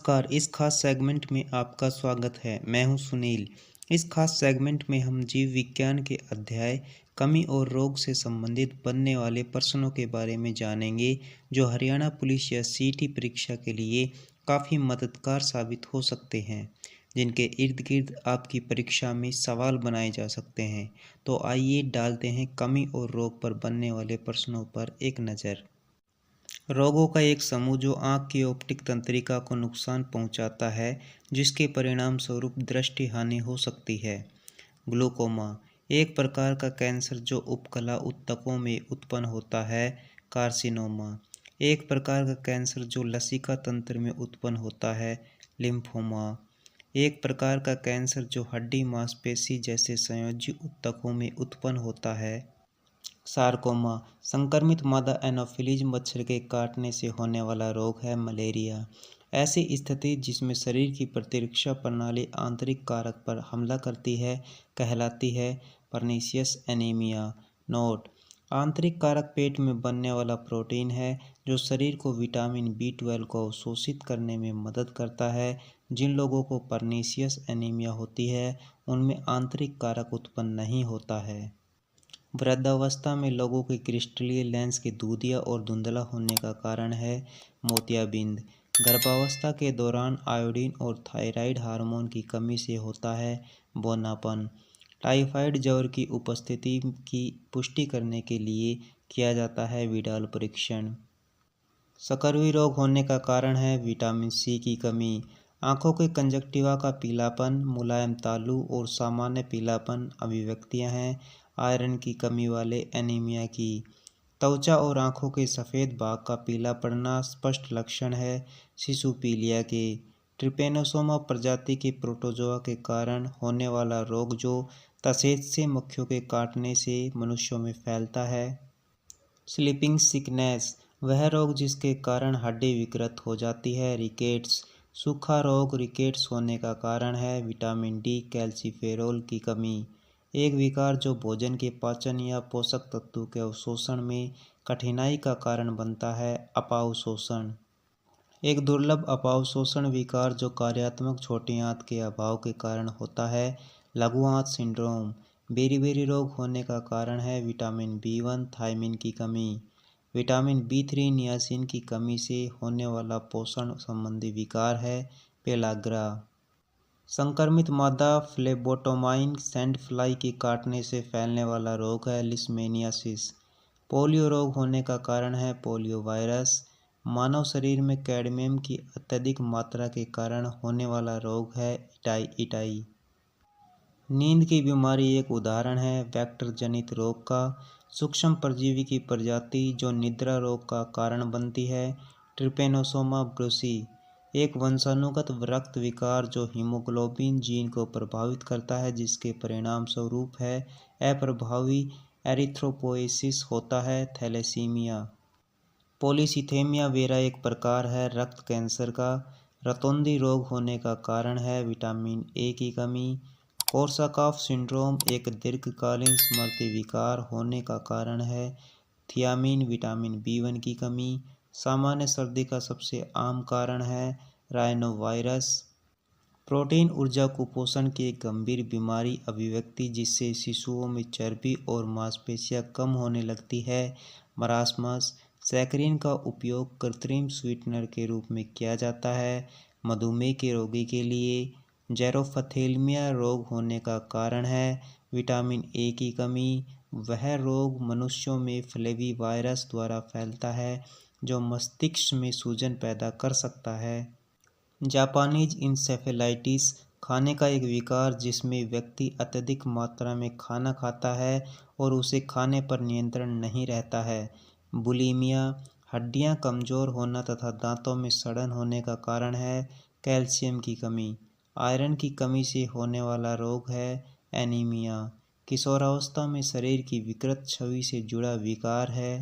नमस्कार। इस खास सेगमेंट में आपका स्वागत है। मैं हूं सुनील। इस खास सेगमेंट में हम जीव विज्ञान के अध्याय कमी और रोग से संबंधित बनने वाले प्रश्नों के बारे में जानेंगे, जो हरियाणा पुलिस या सीटी परीक्षा के लिए काफ़ी मददगार साबित हो सकते हैं, जिनके इर्द गिर्द आपकी परीक्षा में सवाल बनाए जा सकते हैं। तो आइए डालते हैं कमी और रोग पर बनने वाले प्रश्नों पर एक नज़र। रोगों का एक समूह जो आँख की ऑप्टिक तंत्रिका को नुकसान पहुँचाता है, जिसके परिणाम स्वरूप दृष्टि हानि हो सकती है। ग्लूकोमा एक प्रकार का कैंसर जो उपकला ऊतकों में उत्पन्न होता है। कार्सिनोमा एक प्रकार का कैंसर जो लसिका तंत्र में उत्पन्न होता है। लिम्फोमा एक प्रकार का कैंसर जो हड्डी मांसपेशी जैसे संयोजी ऊतकों में उत्पन्न होता है। सार्कोमा संक्रमित मादा एनोफिलीज मच्छर के काटने से होने वाला रोग है। मलेरिया ऐसी स्थिति जिसमें शरीर की प्रतिरक्षा प्रणाली आंतरिक कारक पर हमला करती है कहलाती है परनीशियस एनीमिया। नोट आंतरिक कारक पेट में बनने वाला प्रोटीन है जो शरीर को विटामिन B12 को अवशोषित करने में मदद करता है। जिन लोगों को परनीशियस एनीमिया होती है उनमें आंतरिक कारक उत्पन्न नहीं होता है। वृद्धावस्था में लोगों के क्रिस्टलीय लेंस के दूधिया और धुंधला होने का कारण है मोतियाबिंद। गर्भावस्था के दौरान आयोडीन और थायराइड हार्मोन की कमी से होता है बौनापन। टाइफाइड ज्वर की उपस्थिति की पुष्टि करने के लिए किया जाता है विडाल परीक्षण। सकरवी रोग होने का कारण है विटामिन C की कमी। आँखों के कंजक्टिवा का पीलापन, मुलायम तालू और सामान्य पीलापन अभिव्यक्तियाँ हैं आयरन की कमी वाले एनीमिया की। त्वचा और आँखों के सफ़ेद भाग का पीला पड़ना स्पष्ट लक्षण है शिशुपीलिया के। ट्रिपेनोसोमा प्रजाति के प्रोटोजोआ के कारण होने वाला रोग जो तसेद मक्खियों के काटने से मनुष्यों में फैलता है। स्लीपिंग सिकनेस वह रोग जिसके कारण हड्डी विकृत हो जाती है। रिकेट्स सूखा रोग रिकेट्स होने का कारण है विटामिन D कैल्सीफेरोल की कमी। एक विकार जो भोजन के पाचन या पोषक तत्वों के अवशोषण में कठिनाई का कारण बनता है अपावशोषण। एक दुर्लभ अपावशोषण विकार जो कार्यात्मक छोटी आंत के अभाव के कारण होता है लघु आंत सिंड्रोम। बेरी रोग होने का कारण है विटामिन B1 थायमिन की कमी। विटामिन B3 नियासिन की कमी से होने वाला पोषण संबंधी विकार है पेलाग्रा। संक्रमित मादा फ्लेबोटोमाइन सैंड फ्लाई के काटने से फैलने वाला रोग है लिस्मेनियासिस। पोलियो रोग होने का कारण है पोलियो वायरस। मानव शरीर में कैडमियम की अत्यधिक मात्रा के कारण होने वाला रोग है इटाई। नींद की बीमारी एक उदाहरण है वेक्टर जनित रोग का। सूक्ष्म परजीवी की प्रजाति जो निद्रा रोग का कारण बनती है ट्रिपेनोसोमा ब्रूसी। एक वंशानुगत रक्त विकार जो हीमोग्लोबिन जीन को प्रभावित करता है जिसके परिणाम स्वरूप है अप्रभावी एरिथ्रोपोएसिस होता है थैलेसीमिया। पॉलीसिथेमिया वेरा एक प्रकार है रक्त कैंसर का। रतौंधी रोग होने का कारण है विटामिन A की कमी। कोर्साकॉफ सिंड्रोम एक दीर्घकालीन स्मृति विकार होने का कारण है थियामिन विटामिन B1 की कमी। सामान्य सर्दी का सबसे आम कारण है राइनोवायरस। प्रोटीन ऊर्जा कुपोषण की एक गंभीर बीमारी अभिव्यक्ति जिससे शिशुओं में चर्बी और मांसपेशियां कम होने लगती है मरासमस। सैकरीन का उपयोग कृत्रिम स्वीटनर के रूप में किया जाता है मधुमेह के रोगी के लिए। जेरोफथेलमिया रोग होने का कारण है विटामिन A की कमी। वह रोग मनुष्यों में फ्लेवी वायरस द्वारा फैलता है जो मस्तिष्क में सूजन पैदा कर सकता है। जापानीज इंसेफेलाइटिस खाने का एक विकार जिसमें व्यक्ति अत्यधिक मात्रा में खाना खाता है और उसे खाने पर नियंत्रण नहीं रहता है। बुलिमिया हड्डियां कमज़ोर होना तथा दांतों में सड़न होने का कारण है कैल्शियम की कमी। आयरन की कमी से होने वाला रोग है एनीमिया। किशोरावस्था में शरीर की विकृत छवि से जुड़ा विकार है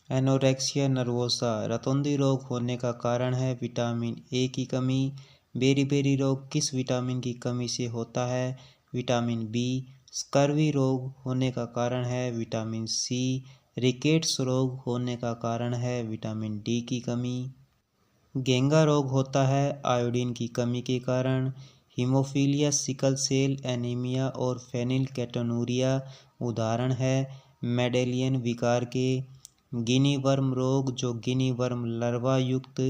एनोरेक्सिया नर्वोसा। रतौंधी रोग होने का कारण है विटामिन A की कमी। बेरी रोग किस विटामिन की कमी से होता है विटामिन B। स्कर्वी रोग होने का कारण है विटामिन C। रिकेट्स रोग होने का कारण है विटामिन D की कमी। घेंगा रोग होता है आयोडीन की कमी के कारण। हीमोफीलिया, सिकल सेल एनीमिया और फेनिलकेटोनुरिया उदाहरण है मेडेलियन विकार के। गिनी वर्म रोग, जो गिनी वर्म लार्वा युक्त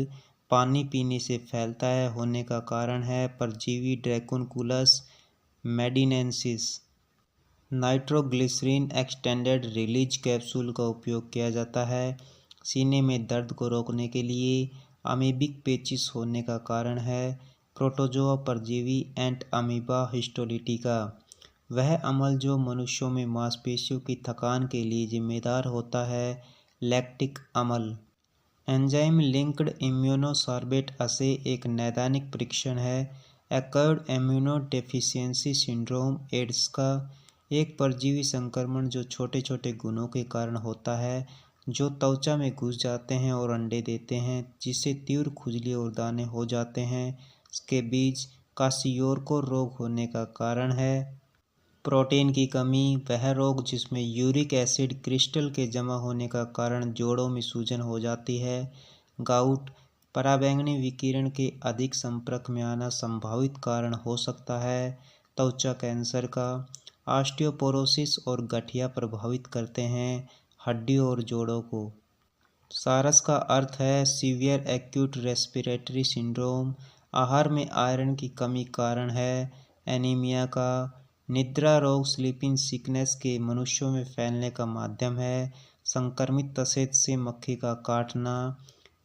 पानी पीने से फैलता है, होने का कारण है परजीवी ड्रैकुनकुलस मेडिनेंसिस। नाइट्रोग्लिसरीन एक्सटेंडेड रिलीज कैप्सूल का उपयोग किया जाता है सीने में दर्द को रोकने के लिए। अमीबिक पेचिश होने का कारण है प्रोटोजोआ परजीवी एंट अमीबा हिस्टोलिटिका। वह अमल जो मनुष्यों में मांसपेशियों की थकान के लिए जिम्मेदार होता है, लैक्टिक अमल। एंजाइम लिंक्ड इम्यूनोसॉर्बेट असे एक नैदानिक परीक्षण है एक्वायर्ड इम्यूनोडेफिशिएंसी सिंड्रोम एड्स का। एक परजीवी संक्रमण जो छोटे छोटे गुणों के कारण होता है, जो त्वचा में घुस जाते हैं और अंडे देते हैं, जिससे तीव्र खुजली और दाने हो जाते हैं। स्केबीज कासियोरको रोग होने का कारण है प्रोटीन की कमी। वह रोग जिसमें यूरिक एसिड क्रिस्टल के जमा होने का कारण जोड़ों में सूजन हो जाती है। गाउट पराबैंगनी विकिरण के अधिक संपर्क में आना संभावित कारण हो सकता है त्वचा कैंसर का। ऑस्टियोपोरोसिस और गठिया प्रभावित करते हैं हड्डियों और जोड़ों को। सारस का अर्थ है सीवियर एक्यूट रेस्पिरेटरी सिंड्रोम। आहार में आयरन की कमी कारण है एनीमिया का। निद्रा रोग स्लीपिंग सिकनेस के मनुष्यों में फैलने का माध्यम है संक्रमित तसेद से मक्खी का काटना।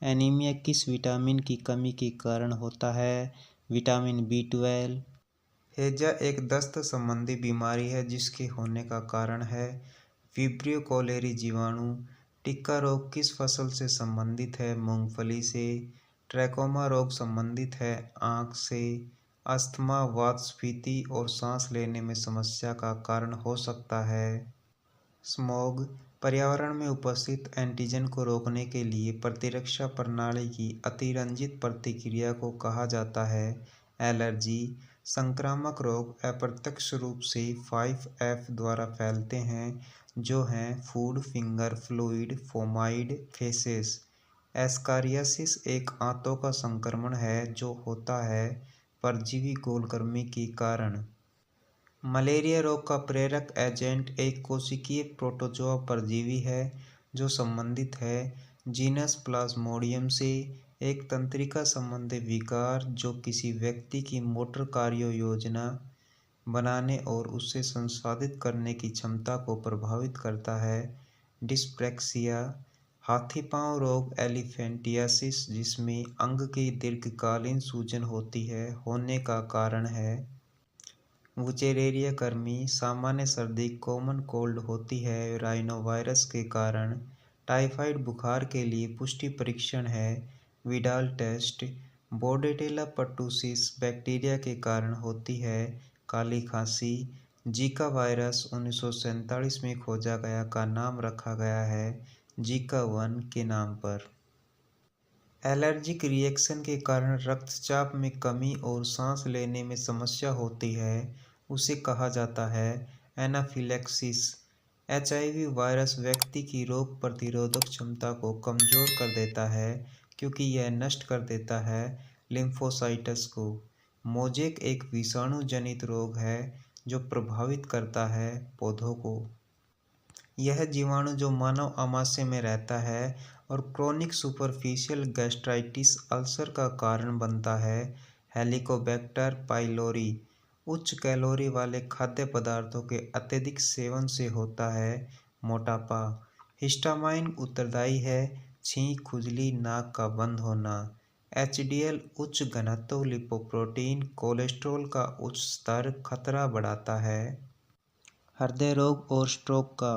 एनीमिया किस विटामिन की कमी के कारण होता है? Vitamin B12। हैजा एक दस्त संबंधी बीमारी है जिसके होने का कारण है विब्रियो कोलेरी जीवाणु। टिक्का रोग किस फसल से संबंधित है? मूंगफली से। ट्रैकोमा रोग संबंधित है आँख से। अस्थमा, वातस्फीति और सांस लेने में समस्या का कारण हो सकता है। स्मॉग पर्यावरण में उपस्थित एंटीजन को रोकने के लिए प्रतिरक्षा प्रणाली की अतिरंजित प्रतिक्रिया को कहा जाता है एलर्जी। संक्रामक रोग अप्रत्यक्ष रूप से 5F द्वारा फैलते हैं, जो हैं food, finger, fluid, fomite, faeces. Ascariasis एक आंतों का संक्रमण है जो होता है परजीवी गोलकृमि के कारण। मलेरिया रोग का प्रेरक एजेंट एक कोशिकीय प्रोटोजोआ परजीवी है जो संबंधित है जीनस प्लाज्मोडियम से। एक तंत्रिका संबंधी विकार जो किसी व्यक्ति की मोटर कार्य योजना बनाने और उसे संसाधित करने की क्षमता को प्रभावित करता है डिस्प्रेक्सिया। हाथी पांव रोग एलिफेंटियासिस, जिसमें अंग की दीर्घकालीन सूजन होती है, होने का कारण है वुचेरेरिया कृमि। सामान्य सर्दी कॉमन कोल्ड होती है राइनोवायरस के कारण। टाइफाइड बुखार के लिए पुष्टि परीक्षण है Widal test. Bordetella pertussis bacteria के कारण होती है काली खांसी। जीका वायरस 1947 में खोजा गया का नाम रखा गया है जीका 1 के नाम पर। एलर्जिक रिएक्शन के कारण रक्तचाप में कमी और सांस लेने में समस्या होती है, उसे कहा जाता है एनाफिलैक्सिस। HIV वायरस व्यक्ति की रोग प्रतिरोधक क्षमता को कमजोर कर देता है क्योंकि यह नष्ट कर देता है लिम्फोसाइट्स को। मोजेक एक विषाणु जनित रोग है जो प्रभावित करता है पौधों को। यह जीवाणु जो मानव आमाशय में रहता है और क्रोनिक सुपरफिशियल गैस्ट्राइटिस अल्सर का कारण बनता है हेलिकोबैक्टर पाइलोरी। उच्च कैलोरी वाले खाद्य पदार्थों के अत्यधिक सेवन से होता है मोटापा। हिस्टामाइन उत्तरदायी है छींक, खुजली, नाक का बंद होना। HDL उच्च घनत्व लिपोप्रोटीन कोलेस्ट्रॉल का उच्च स्तर खतरा बढ़ाता है हृदय रोग और स्ट्रोक का।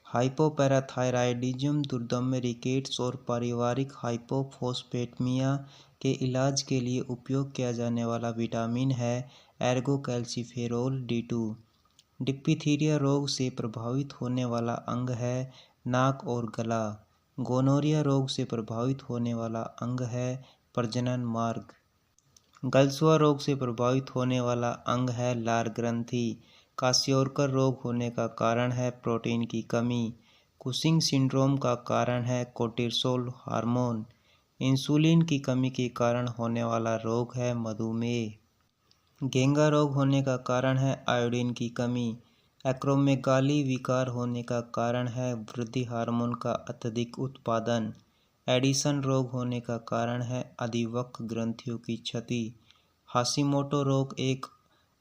हाइपोपैराथायराइडिज्म, दुर्दम्य रिकेट्स और पारिवारिक हाइपोफोस्फेटमिया के इलाज के लिए उपयोग किया जाने वाला विटामिन है एर्गोकैल्सिफेरॉल D2। डिप्थीरिया रोग से प्रभावित होने वाला अंग है नाक और गला। गोनोरिया रोग से प्रभावित होने वाला अंग है प्रजनन मार्ग। गलसुआ रोग से प्रभावित होने वाला अंग है लार ग्रंथि। कासियोरकर रोग होने का कारण है प्रोटीन की कमी। कुशिंग सिंड्रोम का कारण है कोर्टिसोल हार्मोन। इंसुलिन की कमी के कारण होने वाला रोग है मधुमेह। घेंगा रोग होने का कारण है आयोडीन की कमी। एक्रोमेगाली विकार होने का कारण है वृद्धि हार्मोन का अत्यधिक उत्पादन। एडिसन रोग होने का कारण है अधिवक्र ग्रंथियों की क्षति। हाशिमोटो रोग एक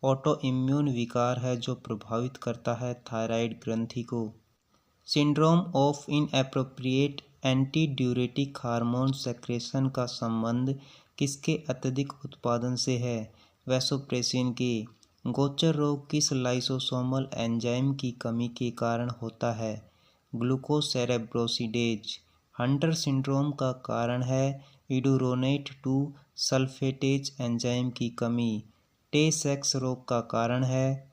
ऑटोइम्यून विकार है जो प्रभावित करता है थायराइड ग्रंथि को। Syndrome of inappropriate anti diuretic hormone secretion का संबंध किसके अत्यधिक उत्पादन से है? वैसोप्रेसिन के। गोचर रोग किस लाइसोसोमल एंजाइम की कमी के कारण होता है? ग्लूकोसेरेब्रोसिडेज। हंटर सिंड्रोम का कारण है इडुरोनेट 2 सल्फेटेज एंजाइम की कमी। टे सेक्स रोग का कारण है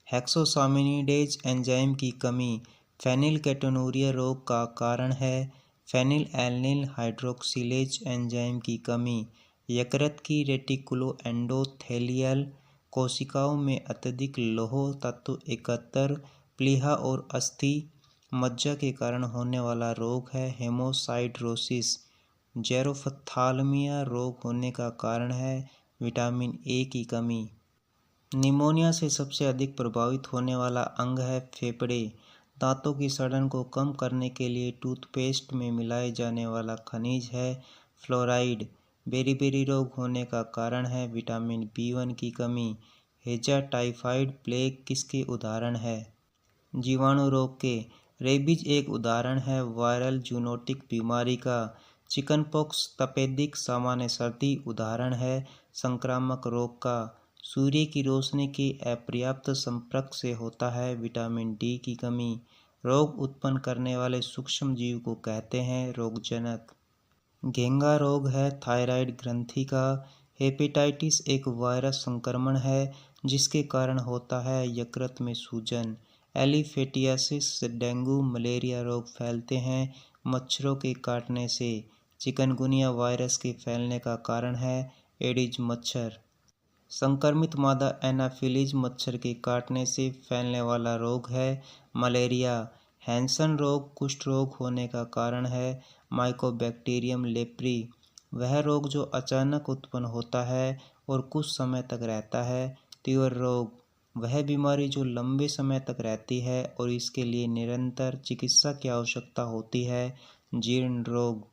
हेक्सोसामिनिडेज एंजाइम की कमी। फेनिलकेटोनुरिया रोग का कारण है फेनिलएलनिल हाइड्रोक्सिलेज एंजाइम की कमी। यकृत की रेटिकुलोएंडोथेलियल कोशिकाओं में अत्यधिक लौह तत्व एकत्र प्लीहा और अस्थि मज्जा के कारण होने वाला रोग है हेमोसाइड्रोसिस। जेरोफ्थाल्मिया रोग होने का कारण है विटामिन ए की कमी। निमोनिया से सबसे अधिक प्रभावित होने वाला अंग है फेफड़े। दांतों की सड़न को कम करने के लिए टूथपेस्ट में मिलाए जाने वाला खनिज है फ्लोराइड। बेरीबेरी रोग होने का कारण है विटामिन B1 की कमी। हेजा टाइफाइड प्लेग किसके उदाहरण है? जीवाणु रोग के। रेबीज एक उदाहरण है वायरल जूनोटिक बीमारी का। चिकनपॉक्स तपेदिक सामान्य सर्दी उदाहरण है संक्रामक रोग का। सूर्य की रोशनी के अपर्याप्त संपर्क से होता है विटामिन डी की कमी। रोग उत्पन्न करने वाले सूक्ष्म जीव को कहते हैं रोगजनक। घेंगा रोग है थायराइड ग्रंथि का। हेपेटाइटिस एक वायरस संक्रमण है जिसके कारण होता है यकृत में सूजन। एलिफेटियासिस से डेंगू मलेरिया रोग फैलते हैं मच्छरों के काटने से। चिकनगुनिया वायरस के फैलने का कारण है एडिज मच्छर। संक्रमित मादा एनाफिलीज मच्छर के काटने से फैलने वाला रोग है मलेरिया। हैंसन रोग कुष्ठ रोग होने का कारण है माइकोबैक्टीरियम लेप्री। वह रोग जो अचानक उत्पन्न होता है और कुछ समय तक रहता है। तीव्र रोग वह बीमारी जो लंबे समय तक रहती है और इसके लिए निरंतर चिकित्सा की आवश्यकता होती है। जीर्ण रोग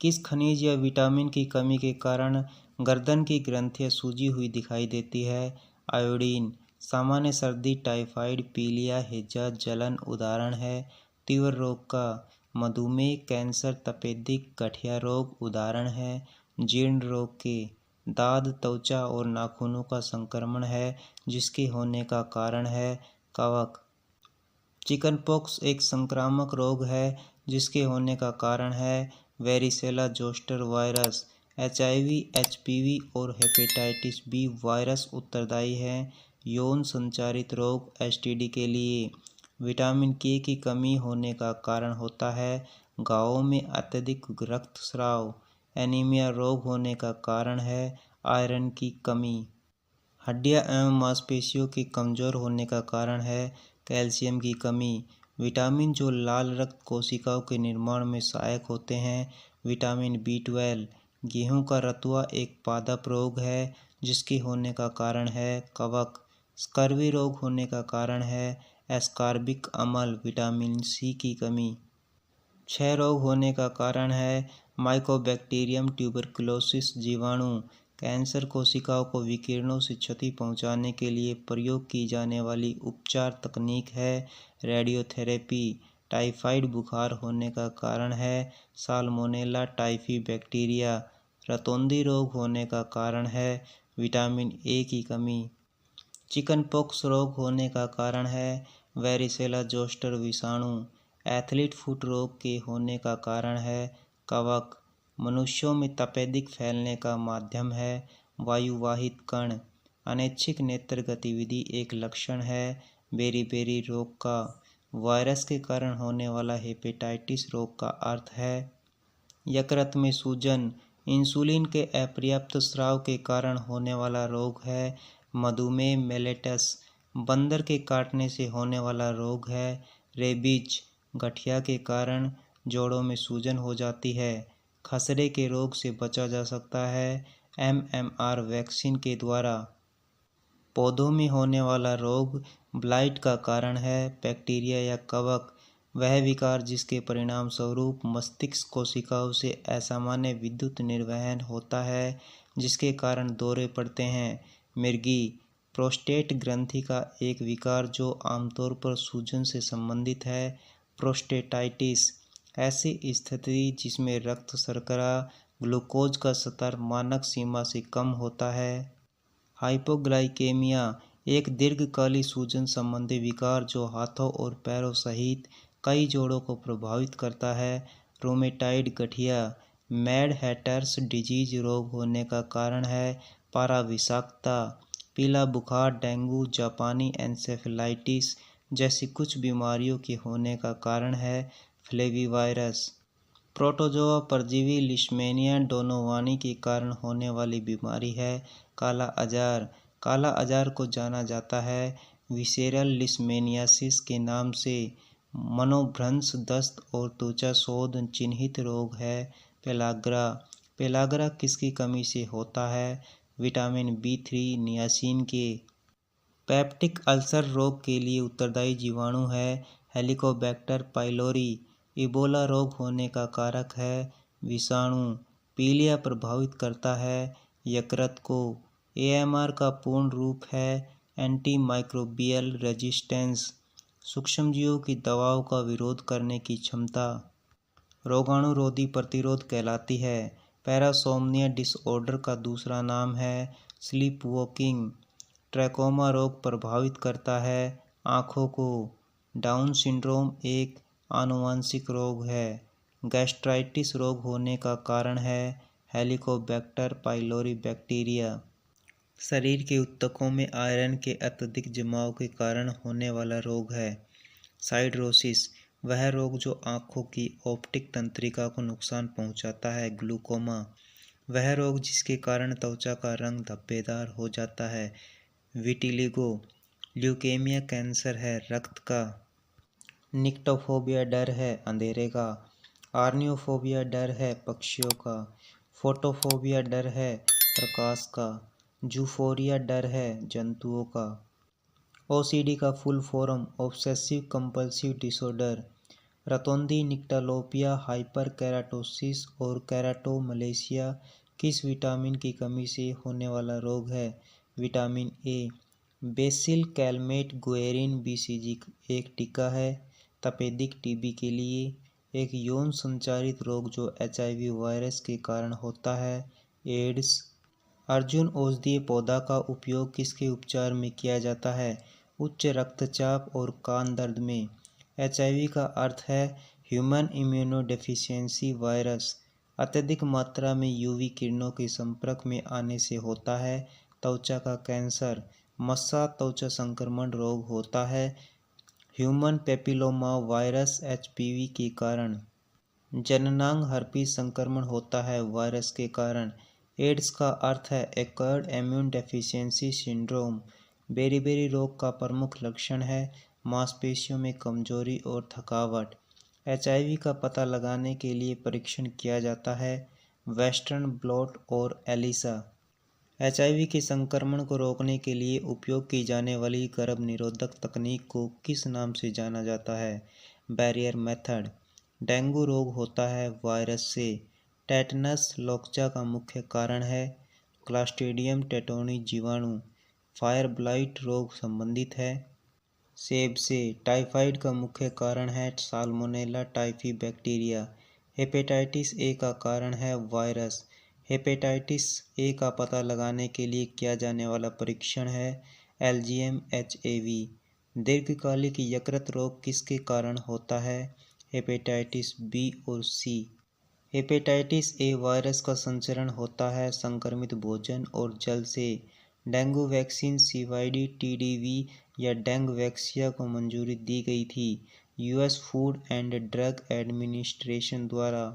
किस खनिज या विटामिन की कमी के कारण गर्दन की ग्रंथियां सूजी हुई दिखाई देती है? आयोडीन। सामान्य सर्दी टाइफाइड पीलिया हैजा जलन उदाहरण है तीव्र रोग का। मधुमेह कैंसर तपेदिक गठिया रोग उदाहरण है जीर्ण रोग के। दाद त्वचा और नाखूनों का संक्रमण है जिसके होने का कारण है कवक। चिकनपॉक्स एक संक्रामक रोग है जिसके होने का कारण है varicella zoster virus. HIV HPV और हेपेटाइटिस बी वायरस उत्तरदायी हैं यौन संचारित रोग STD के लिए। विटामिन के की कमी होने का कारण होता है घावों में अत्यधिक रक्तस्राव। एनीमिया रोग होने का कारण है आयरन की कमी। हड्डियां एवं मांसपेशियों के कमजोर होने का कारण है कैल्शियम की कमी। विटामिन जो लाल रक्त कोशिकाओं के निर्माण में सहायक होते हैं विटामिन B12। गेहूं का रतुआ एक पादप रोग है जिसके होने का कारण है कवक। स्कर्वी रोग होने का कारण है एस्कॉर्बिक अम्ल विटामिन C की कमी। क्षय रोग होने का कारण है माइकोबैक्टीरियम ट्यूबरकुलोसिस जीवाणु। कैंसर कोशिकाओं को विकिरणों से क्षति पहुंचाने के लिए प्रयोग की जाने वाली उपचार तकनीक है रेडियोथेरेपी। टाइफाइड बुखार होने का कारण है साल्मोनेला टाइफी बैक्टीरिया। रतौंधी रोग होने का कारण है विटामिन ए की कमी। चिकनपॉक्स रोग होने का कारण है वेरिसेला जोस्टर विषाणु। एथलीट फुट रोग के होने का कारण है कवक। मनुष्यों में तपेदिक फैलने का माध्यम है वायुवाहित कण। अनैच्छिक नेत्र गतिविधि एक लक्षण है बेरीबेरी रोग का। वायरस के कारण होने वाला हेपेटाइटिस रोग का अर्थ है यकृत में सूजन। इंसुलिन के अपर्याप्त स्राव के कारण होने वाला रोग है मधुमेह मेलेटस। बंदर के काटने से होने वाला रोग है रेबीज। गठिया के कारण जोड़ों में सूजन हो जाती है। खसरे के रोग से बचा जा सकता है MMR वैक्सीन के द्वारा। पौधों में होने वाला रोग ब्लाइट का कारण है बैक्टीरिया या कवक, वह विकार जिसके परिणाम स्वरूप मस्तिष्क कोशिकाओं से असामान्य विद्युत निर्वहन होता है, जिसके कारण दौरे पड़ते हैं। मिर्गी, प्रोस्टेट ग्रंथि का एक विकार जो आमतौर पर सूजन से संबंधित है। प्रोस्टेटाइटिस, ऐसी स्थिति जिसमें रक्त शर्करा ग्लूकोज का स्तर मानक सीमा से कम होता है। हाइपोग्लाइकेमिया, एक दीर्घकालिक सूजन संबंधी विकार जो हाथों और पैरों सहित कई जोड़ों को प्रभावित करता है। रोमेटाइड गठिया, मैड हैटर्स डिजीज रोग होने का कारण है। पाराविषाक्तता, पीला बुखार, डेंगू, जापानी एन्सेफेलाइटिस जैसी कुछ बीमारियों के होने का कारण है। फ्लेविवायरस, प्रोटोजोआ परजीवी लिशमेनिया डोनोवानी के कारण होने वाली बीमारी है। काला अजार, काला अजार को जाना जाता है विसेरल लिशमेनियासिस के नाम से। मनोभ्रंश, दस्त और त्वचा शोथ चिन्हित रोग है। पेलाग्रा, पेलाग्रा किसकी कमी से होता है? विटामिन B3 नियासिन के। पेप्टिक अल्सर रोग के लिए उत्तरदायी जीवाणु है हेलिकोबैक्टर पाइलोरी। इबोला रोग होने का कारक है विषाणु। पीलिया प्रभावित करता है यकृत को। AMR का पूर्ण रूप है एंटी माइक्रोबियल रेजिस्टेंस, सूक्ष्मजीवों की दवाओं का विरोध करने की क्षमता। रोगाणुरोधी प्रतिरोध कहलाती है। पैरासोम्निया डिसऑर्डर का दूसरा नाम है स्लीप वॉकिंग। ट्रैकोमा रोग प्रभावित करता है आँखों को। डाउन सिंड्रोम एक आनुवंशिक रोग है। गैस्ट्राइटिस रोग होने का कारण है हेलिकोबैक्टर पाइलोरी बैक्टीरिया। शरीर के ऊतकों में आयरन के अत्यधिक जमाव के कारण होने वाला रोग है साइडरोसिस, वह रोग जो आँखों की ऑप्टिक तंत्रिका को नुकसान पहुँचाता है। ग्लूकोमा, वह रोग जिसके कारण त्वचा का रंग धब्बेदार हो जाता है। विटिलिगो, ल्यूकेमिया कैंसर है रक्त का। निक्टोफोबिया डर है अंधेरे का। आर्नियोफोबिया डर है पक्षियों का। फोटोफोबिया डर है प्रकाश का। जूफोरिया डर है जंतुओं का। OCD का full form obsessive compulsive disorder. रतौंधी, निक्टालोपिया, हाइपर केराटोसिस और केराटोमलेशिया किस विटामिन की कमी से होने वाला रोग है? Vitamin A। Bacille Calmette Guerin BCG एक टीका है तपेदिक TB के लिए। एक यौन संचारित रोग जो HIV वायरस के कारण होता है एड्स। अर्जुन औषधीय पौधा का उपयोग किसके उपचार में किया जाता है? उच्च रक्तचाप और कान दर्द में। HIV का अर्थ है ह्यूमन इम्यूनोडेफिशिएंसी वायरस। अत्यधिक मात्रा में UV किरणों के संपर्क में आने से होता है त्वचा का कैंसर। मस्सा त्वचा संक्रमण रोग होता है ह्यूमन पेपिलोमा वायरस HPV के कारण। जननांग हर्पीस संक्रमण होता है वायरस के कारण। एड्स का अर्थ है acquired immune deficiency syndrome. Beriberi रोग का प्रमुख लक्षण है मांसपेशियों में कमजोरी और थकावट। HIV का पता लगाने के लिए परीक्षण किया जाता है वेस्टर्न ब्लॉट और एलिसा। HIV के संक्रमण को रोकने के लिए उपयोग की जाने वाली गर्भ निरोधक तकनीक को किस नाम से जाना जाता है? Barrier method. डेंगू रोग होता है वायरस से। टेटनस लोकजा का मुख्य कारण है क्लास्ट्रीडियम टेटोनी जीवाणु। फायर ब्लाइट रोग संबंधित है सेब से। टाइफाइड का मुख्य कारण है salmonella typhi bacteria. Hepatitis A का कारण है वायरस। हेपेटाइटिस A का पता लगाने के लिए किया जाने वाला परीक्षण है LGM-HAV। दीर्घकालिक यकृत रोग किसके कारण होता है? हेपेटाइटिस B और C। हेपेटाइटिस A वायरस का संचरण होता है संक्रमित भोजन और जल से। डेंगू वैक्सीन CYD TDV या डेंगवैक्सिया को मंजूरी दी गई थी US food and drug administration द्वारा।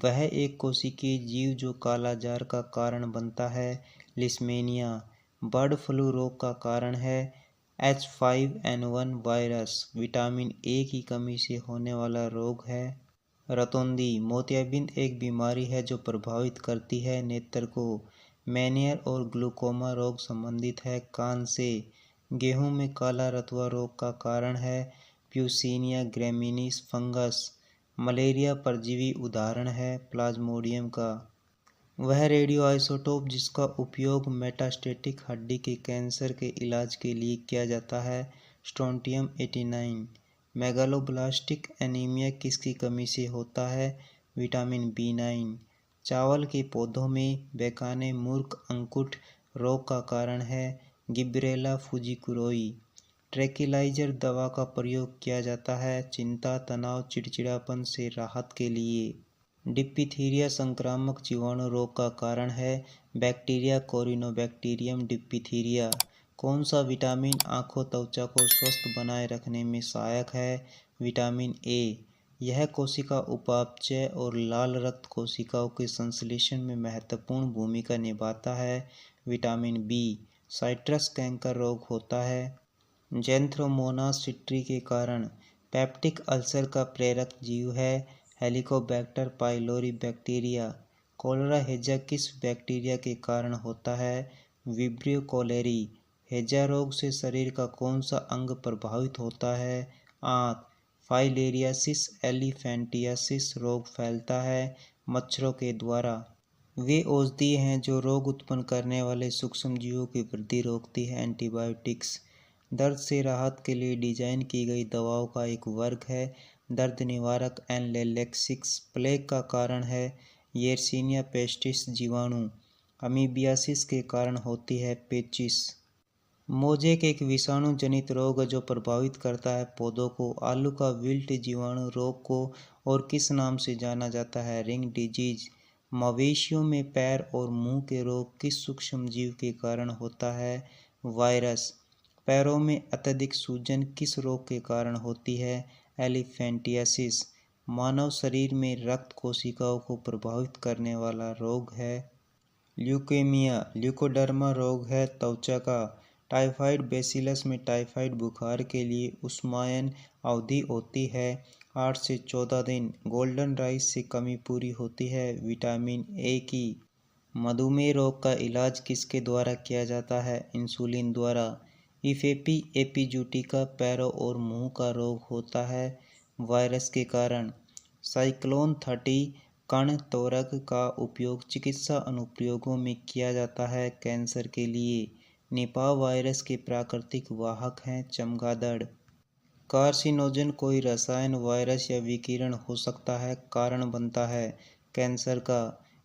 वह एक कोशिकीय जीव जो कालाजार का कारण बनता है लिस्मेनिया। बर्ड फ्लू रोग का कारण है H5N1 वायरस। विटामिन A की कमी से होने वाला रोग है रतौंधी मोतियाबिंद एक बीमारी है जो प्रभावित करती है नेत्र को। मेनियर और ग्लूकोमा रोग संबंधित है कान से। गेहूं में काला रतुआ रोग का कारण है प्यूसिनिया ग्रैमिनीस फंगस। मलेरिया परजीवी उदाहरण है प्लाज्मोडियम का। वह रेडियोआइसोटोप जिसका उपयोग मेटास्टेटिक हड्डी के कैंसर के इलाज के लिए किया जाता है स्ट्रोंटियम 89। मेगालोब्लास्टिक एनीमिया किसकी कमी से होता है विटामिन B9। चावल के पौधों में बेकाने मूर्ख अंकुट रोग का कारण है गिब्रेला फुजिकुरोई। ट्रैंक्विलाइजर दवा का प्रयोग किया जाता है चिंता तनाव चिड़चिड़ापन से राहत के लिए। डिप्थीरिया संक्रामक जीवाणु रोग का कारण है बैक्टीरिया कोरिनोबैक्टीरियम डिप्थीरिया। कौन सा विटामिन आँखों त्वचा को स्वस्थ बनाए रखने में सहायक है विटामिन ए। यह कोशिका उपापचय और लाल रक्त कोशिकाओं के संश्लेषण में महत्वपूर्ण भूमिका निभाता है विटामिन बी। साइट्रस कैंकर रोग होता है ज़ैंथ्रोमोनास सिट्री के कारण। पेप्टिक अल्सर का प्रेरक जीव है हेलिकोबैक्टर पाइलोरी बैक्टीरिया। कोलेरा हैजा किस बैक्टीरिया के कारण होता है विब्रियो कोलेरी। हैजा रोग से शरीर का कौन सा अंग प्रभावित होता है आँख। फाइलेरियासिस एलिफेंटियासिस रोग फैलता है मच्छरों के द्वारा। वे औषधि हैं जो रोग उत्पन्न करने वाले सूक्ष्मजीवों की वृद्धि रोकती है एंटीबायोटिक्स। दर्द से राहत के लिए डिजाइन की गई दवाओं का एक वर्ग है दर्द निवारक एनालेक्सिक्स। प्लेग का कारण है येरसिनिया पेस्टिस जीवाणु। अमीबियासिस के कारण होती है पेचिस। मोजेक एक विषाणु जनित रोग जो प्रभावित करता है पौधों को। आलू का विल्ट जीवाणु रोग को और किस नाम से जाना जाता है रिंग डिजीज। मवेशियों में पैर और मुंह के रोग किस सूक्ष्मजीव के कारण होता है वायरस। पैरों में अत्यधिक सूजन किस रोग के कारण होती है एलिफेंटियासिस। मानव शरीर में रक्त कोशिकाओं को प्रभावित करने वाला रोग है ल्यूकेमिया। ल्यूकोडर्मा रोग है त्वचा का। टाइफाइड बेसिलस में टाइफाइड बुखार के लिए उष्मायन अवधि होती है 8 से 14 दिन। गोल्डन राइस से कमी पूरी होती है विटामिन ए की। मधुमेह रोग का इलाज किसके द्वारा किया जाता है इंसुलिन द्वारा। इफेपी एपिजूटिका पैरों और मुंह का रोग होता है वायरस के कारण। साइक्लोन 30 कण त्वरक का उपयोग चिकित्सा अनुप्रयोगों में किया जाता है कैंसर के लिए। निपाह वायरस के प्राकृतिक वाहक हैं चमगादड़। कार्सिनोजन कोई रसायन वायरस या विकिरण हो सकता है कारण बनता है कैंसर का।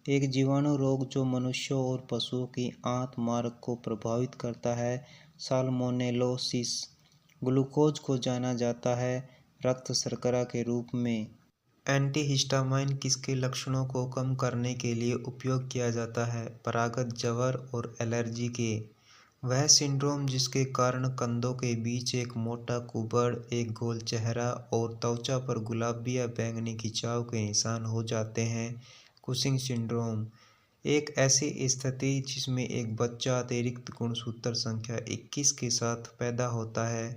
एक जीवाणु रोग जो मनुष्यों और पशुओं की आंत मार्ग को प्रभावित करता है साल्मोनेलोसिस। ग्लूकोज को जाना जाता है रक्त शर्करा के रूप में। एंटीहिस्टामाइन किसके लक्षणों को कम करने के लिए उपयोग किया जाता है परागत जवर और एलर्जी के। वह सिंड्रोम जिसके कारण कंधों के बीच एक मोटा कुबड़ एक गोल चेहरा और त्वचा पर गुलाबी या बैंगनी खिंचाव के निशान हो जाते हैं कुशिंग सिंड्रोम। एक ऐसी स्थिति जिसमें एक बच्चा अतिरिक्त गुणसूत्र संख्या 21 के साथ पैदा होता है।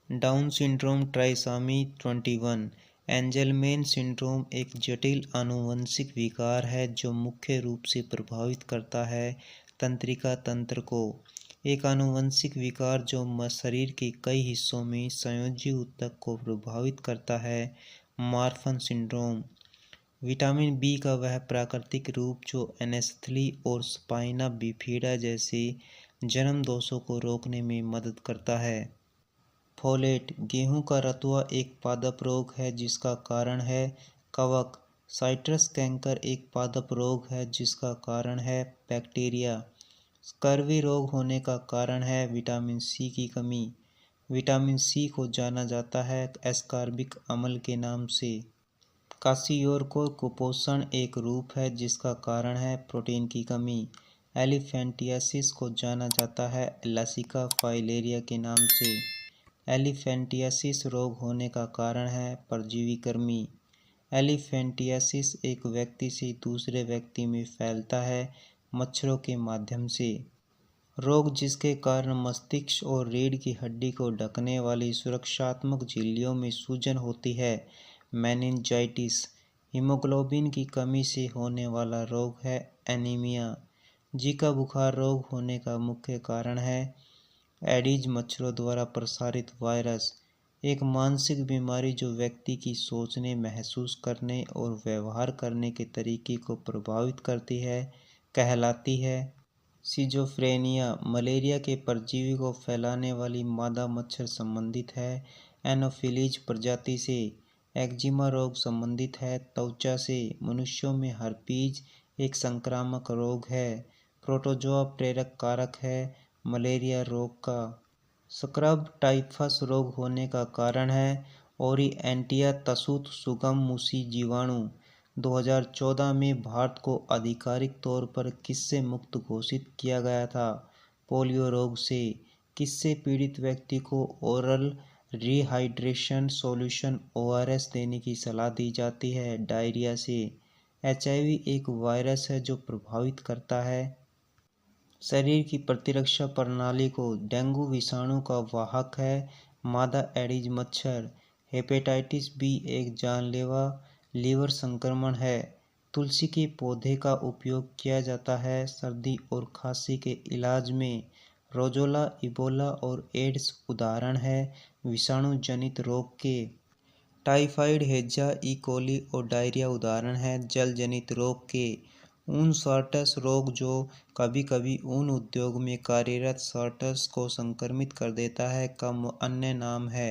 Down syndrome trisomy 21। एंजेलमैन सिंड्रोम एक जटिल आनुवंशिक विकार है जो मुख्य रूप से प्रभावित करता है तंत्रिका तंत्र को। एक आनुवंशिक विकार जो शरीर के कई हिस्सों में संयोजी ऊतक को प्रभावित करता है मार्फन सिंड्रोम। विटामिन बी का वह प्राकृतिक रूप जो एनेस्थली और स्पाइना बिफिडा जैसे जन्म दोषों को रोकने में मदद करता है। फोलेट गेहूं का रतुआ एक पादप रोग है जिसका कारण है कवक। साइट्रस कैंकर एक पादप रोग है जिसका कारण है बैक्टीरिया। स्कर्वी रोग होने का कारण है विटामिन सी की कमी। विटामिन सी को जाना जाता है एस्कॉर्बिक अम्ल के नाम से। काशियोरकोर कुपोषण एक रूप है जिसका कारण है प्रोटीन की कमी। एलिफेंटियासिस को जाना जाता है एलासिका फाइलेरिया के नाम से। एलिफेंटियासिस रोग होने का कारण है परजीवी कृमि। एलिफेंटियासिस एक व्यक्ति से दूसरे व्यक्ति में फैलता है मच्छरों के माध्यम से। रोग जिसके कारण मस्तिष्क और रीढ़ की हड्डी को ढकने वाली सुरक्षात्मक झिल्लियों में सूजन होती है मेनिंजाइटिस। हीमोग्लोबिन की कमी से होने वाला रोग है एनीमिया। जीका बुखार रोग होने का मुख्य कारण है एडीज मच्छरों द्वारा प्रसारित वायरस, एक मानसिक बीमारी जो व्यक्ति की सोचने, महसूस करने और व्यवहार करने के तरीके को प्रभावित करती है, कहलाती है सिजोफ्रेनिया। मलेरिया के परजीवी को फैलाने वाली मादा मच्छर संबंधित है एनोफिलीज प्रजाति से। एक्जिमा रोग संबंधित है त्वचा से। मनुष्यों में हर्पीज एक संक्रामक रोग है, प्रोटोजोआ प्रेरक कारक है मलेरिया रोग का। स्क्रब टाइफस रोग होने का कारण है ओरिएंटिया तसूत सुगम मूसी जीवाणु। 2014 में भारत को आधिकारिक तौर पर किससे मुक्त घोषित किया गया था? पोलियो रोग से। किससे पीड़ित व्यक्ति को ओरल रिहाइड्रेशन सॉल्यूशन ORS देने की सलाह दी जाती है? डायरिया से। HIV एक वायरस है जो प्रभावित करता है शरीर की प्रतिरक्षा प्रणाली को। डेंगू विषाणु का वाहक है मादा एडीज मच्छर। हेपेटाइटिस बी एक जानलेवा लीवर संक्रमण है। तुलसी के पौधे का उपयोग किया जाता है सर्दी और खांसी के इलाज में। रोजोला, इबोला और एड्स उदाहरण है विषाणु जनित रोग के। टाइफाइड, हैजा, ई कोली और डायरिया उदाहरण हैं जल जनित रोग के। ऊन सॉर्टर्स रोग जो कभी कभी ऊन उद्योग में कार्यरत सॉर्टर्स को संक्रमित कर देता है का अन्य नाम है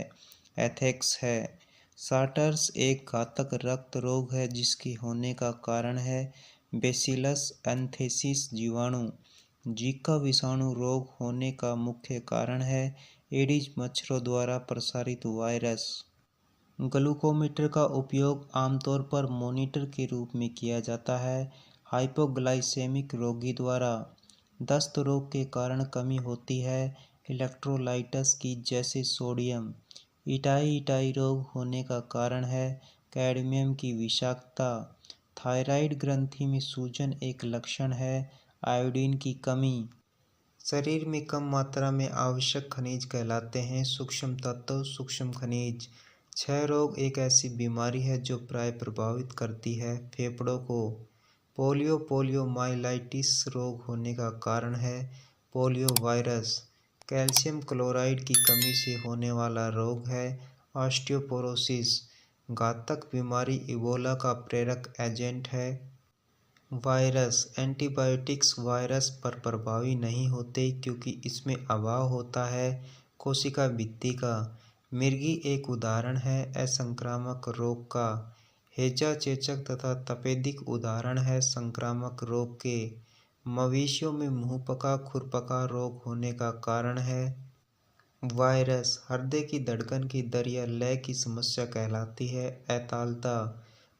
एथेक्स है। सॉर्टर्स एक घातक रक्त रोग है जिसके होने का कारण है बेसिलस एंथेसिस जीवाणु। जीका विषाणु रोग होने का मुख्य कारण है एडीज मच्छरों द्वारा प्रसारित वायरस। ग्लूकोमीटर का उपयोग आमतौर पर मॉनिटर के रूप में किया जाता है हाइपोग्लाइसेमिक रोगी द्वारा। दस्त रोग के कारण कमी होती है इलेक्ट्रोलाइट्स की जैसे सोडियम। इटाई रोग होने का कारण है कैडमियम की विषाक्तता। थायराइड ग्रंथि में सूजन एक लक्षण है आयोडीन की कमी। शरीर में कम मात्रा में आवश्यक खनिज कहलाते हैं सूक्ष्म तत्व, सूक्ष्म खनिज। क्षय रोग एक ऐसी बीमारी है जो प्राय प्रभावित करती है फेफड़ों को। पोलियोमाइलाइटिस रोग होने का कारण है पोलियो वायरस। कैल्शियम क्लोराइड की कमी से होने वाला रोग है ऑस्टियोपोरोसिस। घातक बीमारी इबोला का प्रेरक एजेंट है वायरस। एंटीबायोटिक्स वायरस पर प्रभावी नहीं होते क्योंकि इसमें अभाव होता है कोशिका भित्ति का। मिर्गी एक उदाहरण है असंक्रामक रोग का। हैजा चेचक तथा तपेदिक उदाहरण है संक्रामक रोग के। मवेशियों में मुंहपका खुरपका रोग होने का कारण है वायरस। हृदय की धड़कन की दर या लय की समस्या कहलाती है अतालता।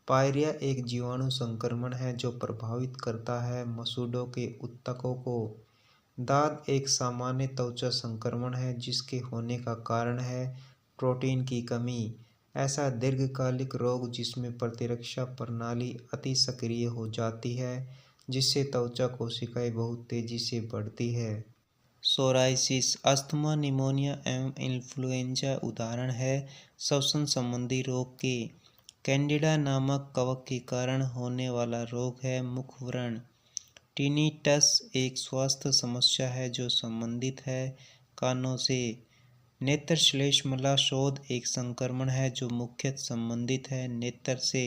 पायरिया एक जीवाणु संक्रमण है जो प्रभावित करता है मसूड़ों के ऊतकों को। दाद एक सामान्य त्वचा संक्रमण है जिसके होने का कारण है प्रोटीन की कमी। ऐसा दीर्घकालिक रोग जिसमें प्रतिरक्षा प्रणाली अति सक्रिय हो जाती है जिससे त्वचा कोशिकाएं बहुत तेजी से बढ़ती है। सोराइसिस, अस्थमा, निमोनिया एवं इन्फ्लुएंजा उदाहरण है श्वसन संबंधी रोग के। कैंडिडा नामक कवक के कारण होने वाला रोग है मुखव्रण। टिनिटस एक स्वास्थ्य समस्या है जो संबंधित है कानों से। नेत्रश्लेष्मला शोथ एक संक्रमण है जो मुख्यतः संबंधित है नेत्र से।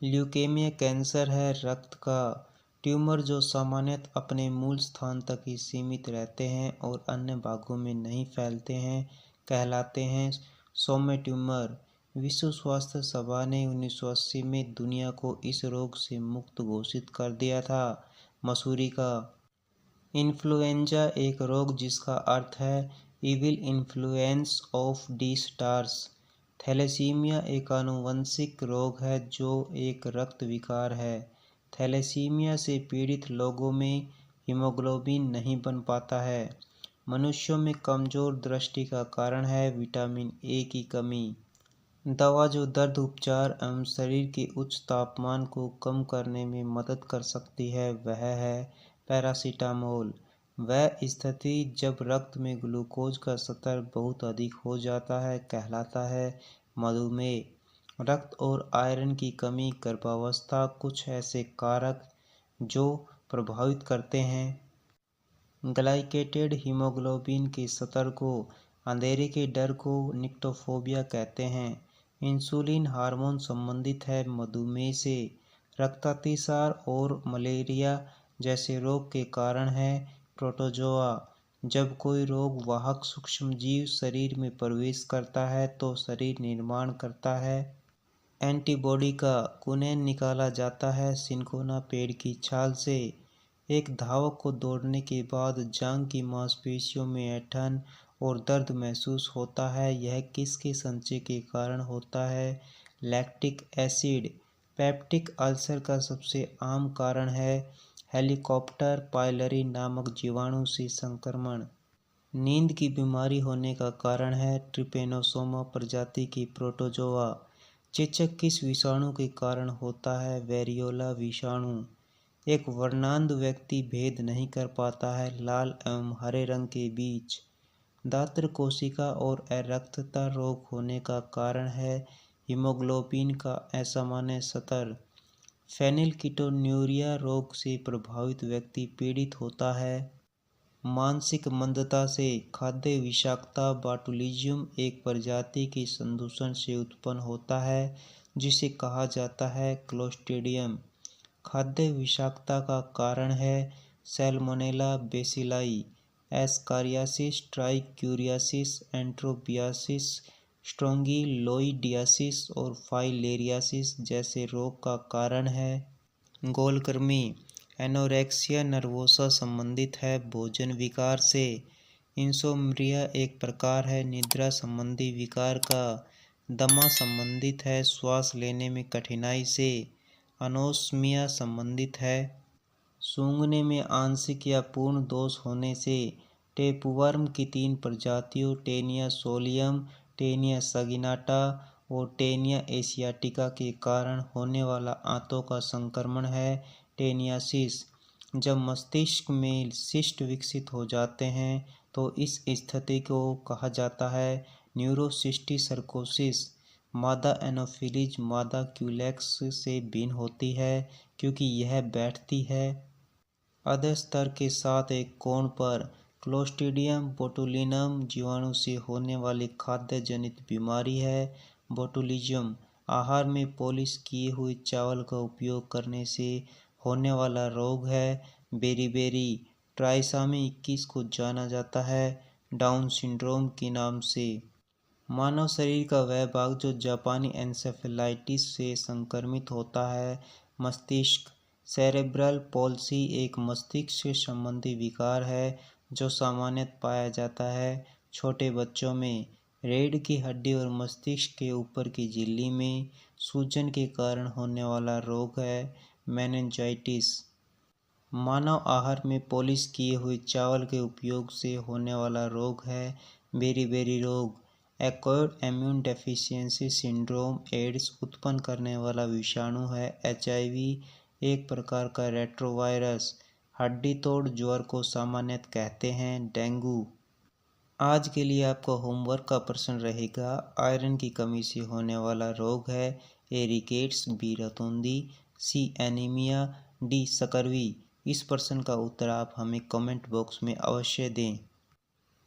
ल्यूकेमिया कैंसर है रक्त का ट्यूमर जो सामान्यतः अपने मूल स्थान तक ही सीमित रहते हैं और अन्य भागों में नहीं फैलते हैं कहलाते हैं सौम्य ट्यूमर। विश्व स्वास्थ्य सभा ने 1980 में दुनिया को इस रोग से मुक्त घोषित कर दिया था। मसूरी का इन्फ्लुएंजा एक रोग जिसका अर्थ है evil influence of the stars. Thalassaemia एक आनुवंशिक रोग है जो एक रक्त विकार है। थैलेसीमिया से पीड़ित लोगों में हीमोग्लोबिन नहीं बन पाता है। मनुष्यों में कमजोर दृष्टि का कारण है विटामिन ए की कमी। दवा जो दर्द उपचार एवं शरीर के उच्च तापमान को कम करने में मदद कर सकती है वह है पैरासीटामोल। वह स्थिति जब रक्त में ग्लूकोज का स्तर बहुत अधिक हो जाता है कहलाता है मधुमेह। रक्त और आयरन की कमी, गर्भावस्था, कुछ ऐसे कारक जो प्रभावित करते हैं। ग्लाइकेटेड हीमोग्लोबिन के स्तर को, अंधेरे के डर को निक्टोफोबिया कहते हैं। इंसुलिन हार्मोन संबंधित है मधुमेह से। रक्तातिसार और मलेरिया जैसे रोग के कारण है। प्रोटोजोआ, जब कोई रोग वाहक सूक्ष्मजीव शरीर में प्रवेश करता है तो शरीर निर्माण करता है। एंटीबॉडी का कुनैन निकाला जाता है सिनकोना पेड़ की छाल से। एक धावक को दौड़ने के बाद जांघ की मांसपेशियों में ऐंठन और दर्द महसूस होता है। यह किसके संचय के कारण होता है? Lactic acid. पेप्टिक अल्सर का सबसे आम कारण है हेलिकॉप्टर पायलरी नामक जीवाणु से संक्रमण। नींद की बीमारी होने का कारण है ट्रिपेनोसोमा प्रजाति की प्रोटोजोआ। चेचक किस विषाणु के कारण होता है? वेरियोला विषाणु। एक वर्णांध व्यक्ति भेद नहीं कर पाता है लाल एवं हरे रंग के बीच। दात्र कोशिका और अरक्तता रोग होने का कारण है हीमोग्लोबिन का असामान्य स्तर। फेनिलकीटोन्यूरिया रोग से प्रभावित व्यक्ति पीड़ित होता है मानसिक मंदता से। खाद्य विषाक्तता बाटुलिज्म एक प्रजाति के संदूषण से उत्पन्न होता है जिसे कहा जाता है क्लोस्ट्रीडियम। खाद्य विषाक्तता का कारण है सैल्मोनेला बेसिलाई, एस्कारियासिस, ट्राइक्यूरियासिस, एंट्रोबियासिस, स्ट्रोंगिलोइडियासिस और फाइलेरियासिस जैसे रोग का कारण है गोलकृमि। एनोरेक्सिया नर्वोसा संबंधित है भोजन विकार से। इंसोम्निया एक प्रकार है निद्रा संबंधी विकार का। दमा संबंधित है श्वास लेने में कठिनाई से। अनोस्मिया संबंधित है सूंघने में आंशिक या पूर्ण दोष होने से। टेपवर्म की 3 प्रजातियों टेनिया सोलियम, टेनिया सगिनाटा और टेनिया एशियाटिका के कारण होने वाला आंतों का संक्रमण है टेनियासिस। जब मस्तिष्क में सिस्ट विकसित हो जाते हैं तो इस स्थिति को कहा जाता है न्यूरोसिस्टिसर्कोसिस। मादा एनोफिलीज मादा क्यूलेक्स से भिन्न होती है क्योंकि यह बैठती है अधः स्तर के साथ एक कोण पर। क्लोस्ट्रीडियम बोटुलिनम जीवाणु से होने वाली खाद्य जनित बीमारी है बोटुलिज्म। आहार में पॉलिश किए हुए चावल का उपयोग करने से होने वाला रोग है बेरीबेरी। ट्राइसोमी 21 को जाना जाता है डाउन सिंड्रोम के नाम से। मानव शरीर का वह भाग जो जापानी एन्सेफेलाइटिस से संक्रमित होता है मस्तिष्क। सेरेब्रल पॉल्सी एक मस्तिष्क संबंधी विकार है जो सामान्यतः पाया जाता है छोटे बच्चों में। रीढ़ की हड्डी और मस्तिष्क के ऊपर की झिल्ली में सूजन के कारण होने वाला रोग है मेनिंजाइटिस। मानव आहार में पॉलिश किए हुए चावल के उपयोग से होने वाला रोग है बेरीबेरी रोग। Acquired immune deficiency syndrome AIDS उत्पन्न करने वाला विषाणु है HIV, एक प्रकार का रेट्रोवायरस। हड्डी तोड़ ज्वर को सामान्यतः कहते हैं डेंगू। आज के लिए आपका होमवर्क का प्रश्न रहेगा आयरन की कमी से होने वाला रोग है एरिकेट्स, बी रतौंधी, सी एनीमिया, डी स्कर्वी। इस प्रश्न का उत्तर आप हमें कमेंट बॉक्स में अवश्य दें।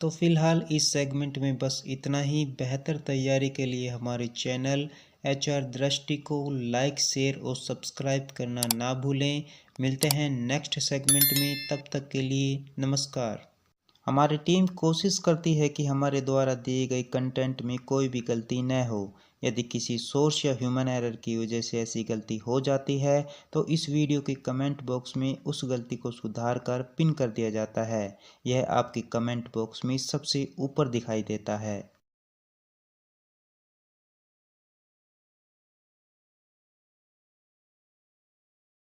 तो फिलहाल इस सेगमेंट में बस इतना ही। बेहतर तैयारी के लिए हमारे चैनल HR दृष्टि को लाइक, शेयर और सब्सक्राइब करना ना भूलें। मिलते हैं नेक्स्ट सेगमेंट में, तब तक के लिए नमस्कार। हमारी टीम कोशिश करती है कि हमारे द्वारा दिए गए कंटेंट में कोई भी गलती न हो। यदि किसी सोर्स या ह्यूमन एरर की वजह से ऐसी गलती हो जाती है तो इस वीडियो के कमेंट बॉक्स में उस गलती को सुधार कर पिन कर दिया जाता है। यह आपके कमेंट बॉक्स में सबसे ऊपर दिखाई देता है।